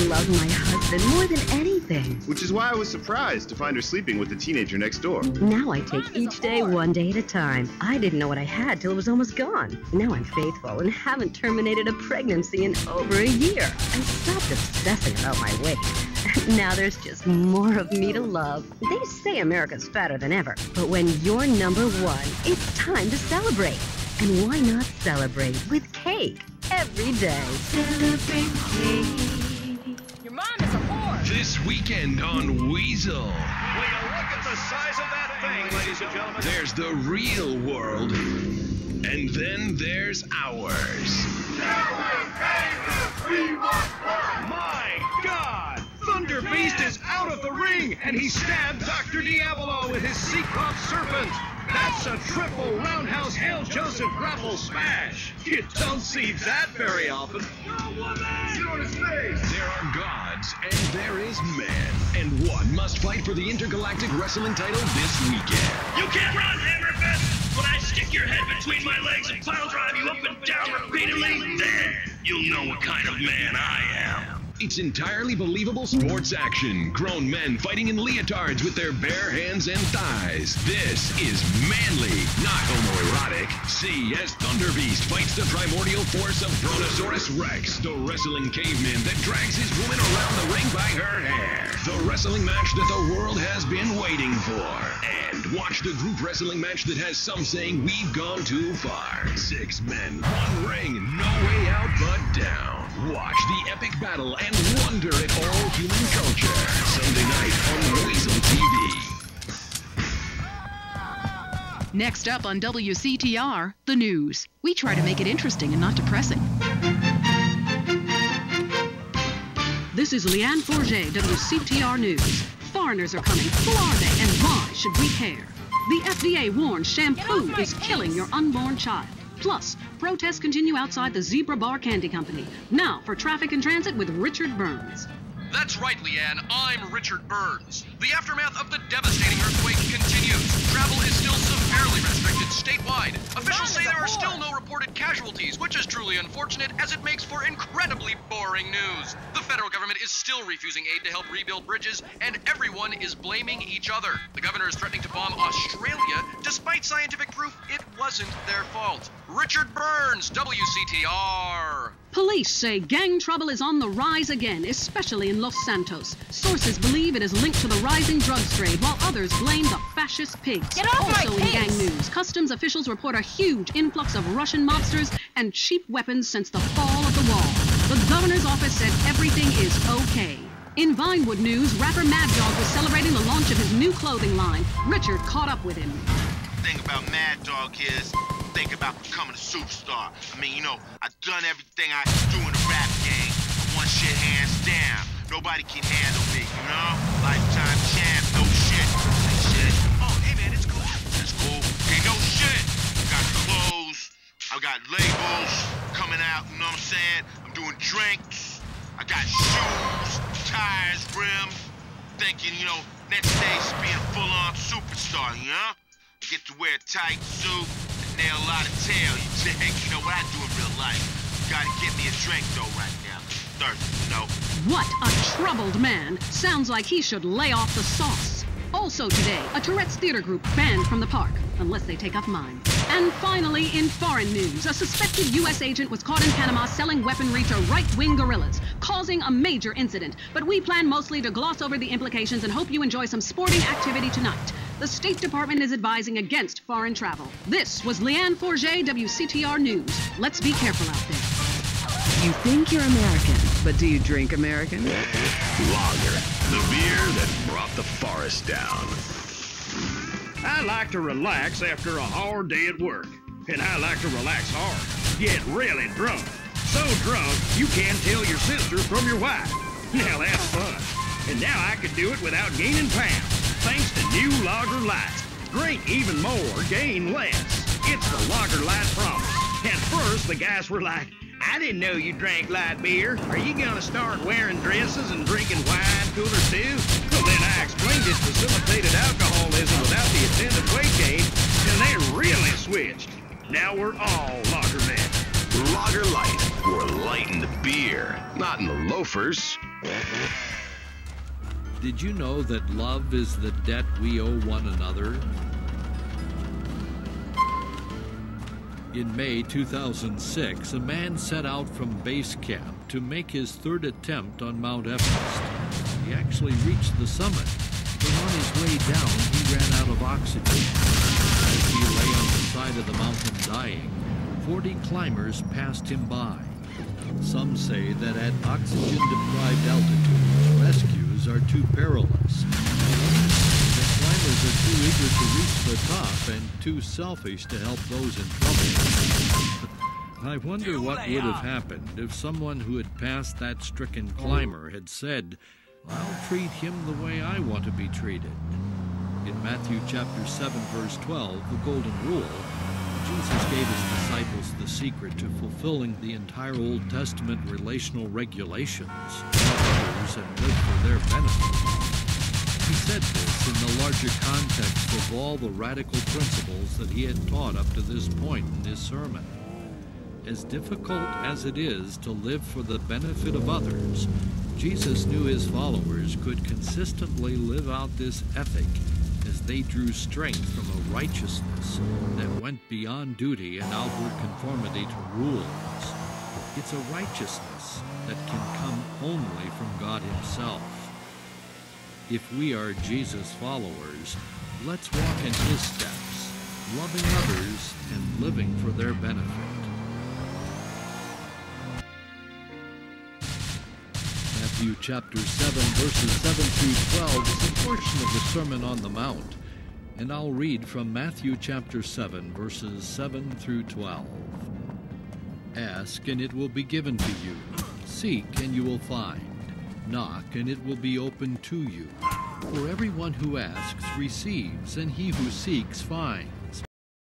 love my husband more than anything. Which is why I was surprised to find her sleeping with the teenager next door. Now I take each day one day at a time. I didn't know what I had till it was almost gone. Now I'm faithful and haven't terminated a pregnancy in over a year. I stopped obsessing about my weight. Now there's just more of me to love. They say America's fatter than ever, but when you're number one, it's time to celebrate. And why not celebrate with cake every day? Celebrate cake. Your mom is a whore. This weekend on Weasel. Will you look at the size of that thing, ladies and gentlemen? There's the real world, and then there's ours. My God! Thunder Beast is out of the ring, and he stabbed Dr. Diabolo with his Seacroft Serpent. That's a triple roundhouse Hail Joseph grapple smash. You don't see that very often. There are gods, and there is man, and one must fight for the Intergalactic Wrestling title this weekend. You can't run, Hammerfist! When I stick your head between my legs and pile drive you up and down repeatedly, then you'll know what kind of man I am. It's entirely believable sports action. Grown men fighting in leotards with their bare hands and thighs. This is manly, not homoerotic. See as Thunder Beast fights the primordial force of Brontosaurus Rex, the wrestling caveman that drags his woman around the ring by her hair. The wrestling match that the world has been waiting for. And watch the group wrestling match that has some saying we've gone too far. 6 men, 1 ring, no way out but down. Watch the epic battle and wonder at all human culture. Sunday night on Weasel TV. Next up on WCTR, the news. We try to make it interesting and not depressing. This is Leanne Forget, WCTR News. Foreigners are coming. Who are they and why should we care? The FDA warns shampoo is killing your unborn child. Plus, protests continue outside the Zebra Bar Candy Company. Now for traffic and transit with Richard Burns. That's right, Leanne. I'm Richard Burns. The aftermath of the devastating earthquake continues. Travel is still severely restricted statewide. Officials say there are still no reported casualties, which is truly unfortunate as it makes for incredibly boring news. The federal government is still refusing aid to help rebuild bridges, and everyone is blaming each other. The governor is threatening to bomb Australia, despite scientific proof it wasn't their fault. Richard Burns, WCTR. Police say gang trouble is on the rise again, especially in Los Santos. Sources believe it is linked to the rising drugs trade, while others blame the fascist pigs. Get off also my in gang pigs! news, customs officials report a huge influx of Russian mobsters and cheap weapons since the fall of the wall. The governor's office said everything is okay. In Vinewood news, rapper Mad Dog was celebrating the launch of his new clothing line. Richard caught up with him. The thing about Mad Dog is think about becoming a superstar. I mean, you know, I've done everything I can do in the rap game. One shit hands down. Nobody can handle me, you know? Lifetime champ, no shit. Like shit. Oh, hey man, it's cool. That's cool. Hey, no shit. I got clothes. I got labels coming out, you know what I'm saying? I'm doing drinks. I got shoes, tires, rims. Thinking, you know, next stage is being a full-on superstar, you know? Get to wear a tight suit, nail a lot of tail, you dig? You know what I do in real life. Gotta get me a drink though right now. Thirsty, you know? What a troubled man. Sounds like he should lay off the sauce. Also today, a Tourette's theater group banned from the park, unless they take up mine. And finally, in foreign news, a suspected U.S. agent was caught in Panama selling weaponry to right-wing guerrillas, causing a major incident. But we plan mostly to gloss over the implications and hope you enjoy some sporting activity tonight. The State Department is advising against foreign travel. This was Leanne Forget, WCTR News. Let's be careful out there. You think you're American, but do you drink American? Lager, the beer that brought the forest down. I like to relax after a hard day at work. And I like to relax hard. Get really drunk. So drunk, you can't tell your sister from your wife. Now that's fun. And now I can do it without gaining pounds. Thanks to new Lager Light. Drink even more, gain less. It's the Lager Light promise. At first, the guys were like, I didn't know you drank light beer. Are you gonna start wearing dresses and drinking wine cooler too? Well, then I explained it facilitated alcoholism without the attendant weight gain, and they really switched. Now we're all Lager men. Lager Light. We're light in the beer, not in the loafers. Did you know that love is the debt we owe one another? In May 2006, a man set out from base camp to make his third attempt on Mount Everest. He actually reached the summit, but on his way down, he ran out of oxygen. As he lay on the side of the mountain dying, 40 climbers passed him by. Some say that at oxygen-deprived altitudes, rescues are too perilous. The climbers are too eager to reach the top and too selfish to help those in trouble. I wonder what would have happened if someone who had passed that stricken climber had said, "I'll treat him the way I want to be treated." In Matthew chapter 7, verse 12, the Golden Rule, Jesus gave his disciples the secret to fulfilling the entire Old Testament relational regulations, love others and live for their benefit. He said this in the larger context of all the radical principles that he had taught up to this point in his sermon. As difficult as it is to live for the benefit of others, Jesus knew his followers could consistently live out this ethic as they drew strength from a righteousness that went beyond duty and outward conformity to rules. It's a righteousness that can come only from God himself. If we are Jesus' followers, let's walk in his steps, loving others and living for their benefit. Matthew chapter 7, verses 7 through 12 is a portion of the Sermon on the Mount, and I'll read from Matthew chapter 7, verses 7 through 12. Ask, and it will be given to you. Seek, and you will find. Knock, and it will be opened to you. For everyone who asks receives, and he who seeks finds.